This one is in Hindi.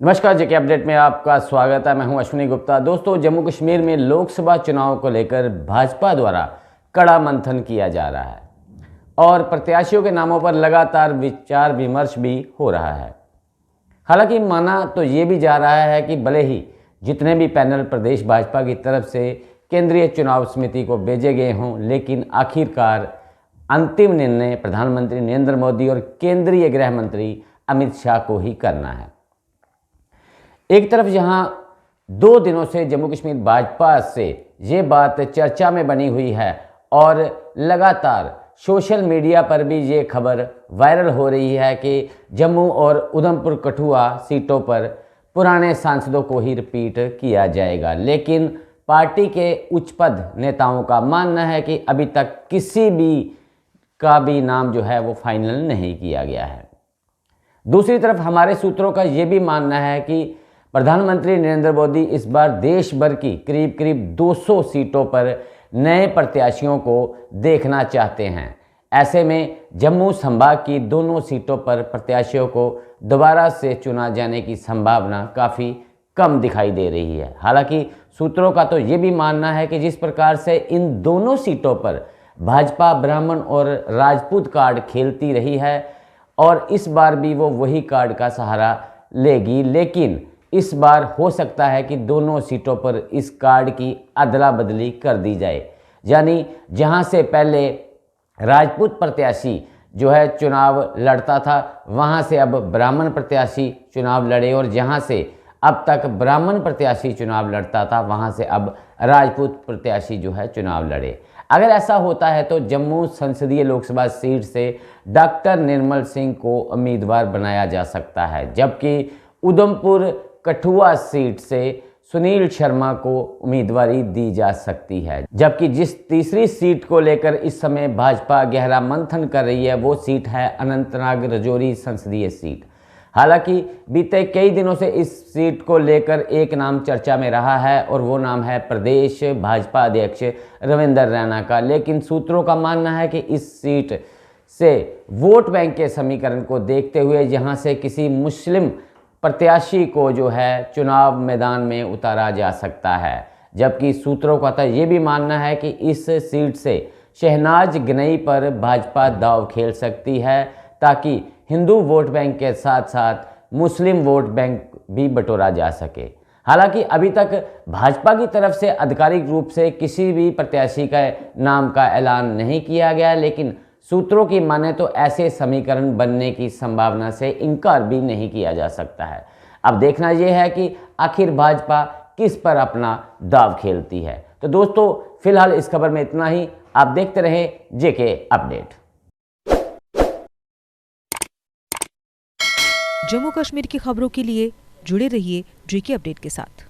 नमस्कार, जेके अपडेट में आपका स्वागत है। मैं हूं अश्विनी गुप्ता। दोस्तों, जम्मू कश्मीर में लोकसभा चुनाव को लेकर भाजपा द्वारा कड़ा मंथन किया जा रहा है और प्रत्याशियों के नामों पर लगातार विचार विमर्श भी हो रहा है। हालांकि माना तो ये भी जा रहा है कि भले ही जितने भी पैनल प्रदेश भाजपा की तरफ से केंद्रीय चुनाव समिति को भेजे गए हों, लेकिन आखिरकार अंतिम निर्णय प्रधानमंत्री नरेंद्र मोदी और केंद्रीय गृह मंत्री अमित शाह को ही करना है। एक तरफ जहां 2 दिनों से जम्मू कश्मीर भाजपा से ये बात चर्चा में बनी हुई है और लगातार सोशल मीडिया पर भी ये खबर वायरल हो रही है कि जम्मू और उधमपुर कठुआ सीटों पर पुराने सांसदों को ही रिपीट किया जाएगा, लेकिन पार्टी के उच्चपद नेताओं का मानना है कि अभी तक किसी भी का भी नाम जो है वो फाइनल नहीं किया गया है। दूसरी तरफ हमारे सूत्रों का ये भी मानना है कि प्रधानमंत्री नरेंद्र मोदी इस बार देश भर की करीब करीब 200 सीटों पर नए प्रत्याशियों को देखना चाहते हैं। ऐसे में जम्मू संभाग की दोनों सीटों पर प्रत्याशियों को दोबारा से चुना जाने की संभावना काफ़ी कम दिखाई दे रही है। हालांकि सूत्रों का तो ये भी मानना है कि जिस प्रकार से इन दोनों सीटों पर भाजपा ब्राह्मण और राजपूत कार्ड खेलती रही है और इस बार भी वो वही कार्ड का सहारा लेगी, लेकिन इस बार हो सकता है कि दोनों सीटों पर इस कार्ड की अदला बदली कर दी जाए। यानी जहां से पहले राजपूत प्रत्याशी जो है चुनाव लड़ता था, वहां से अब ब्राह्मण प्रत्याशी चुनाव लड़े और जहां से अब तक ब्राह्मण प्रत्याशी चुनाव लड़ता था, वहां से अब राजपूत प्रत्याशी जो है चुनाव लड़े। अगर ऐसा होता है तो जम्मू संसदीय लोकसभा सीट से डॉक्टर निर्मल सिंह को उम्मीदवार बनाया जा सकता है, जबकि उधमपुर कठुआ सीट से सुनील शर्मा को उम्मीदवारी दी जा सकती है। जबकि जिस तीसरी सीट को लेकर इस समय भाजपा गहरा मंथन कर रही है वो सीट है अनंतनाग राजौरी संसदीय सीट। हालांकि बीते कई दिनों से इस सीट को लेकर एक नाम चर्चा में रहा है और वो नाम है प्रदेश भाजपा अध्यक्ष रविंदर रैना का, लेकिन सूत्रों का मानना है कि इस सीट से वोट बैंक के समीकरण को देखते हुए यहाँ से किसी मुस्लिम प्रत्याशी को जो है चुनाव मैदान में उतारा जा सकता है। जबकि सूत्रों का तो ये भी मानना है कि इस सीट से शहनाज गिनई पर भाजपा दांव खेल सकती है ताकि हिंदू वोट बैंक के साथ साथ मुस्लिम वोट बैंक भी बटोरा जा सके। हालांकि अभी तक भाजपा की तरफ से आधिकारिक रूप से किसी भी प्रत्याशी का नाम का ऐलान नहीं किया गया, लेकिन सूत्रों की माने तो ऐसे समीकरण बनने की संभावना से इनकार भी नहीं किया जा सकता है। अब देखना यह है कि आखिर भाजपा किस पर अपना दांव खेलती है। तो दोस्तों, फिलहाल इस खबर में इतना ही। आप देखते रहें जेके अपडेट। जम्मू कश्मीर की खबरों के लिए जुड़े रहिए जेके अपडेट के साथ।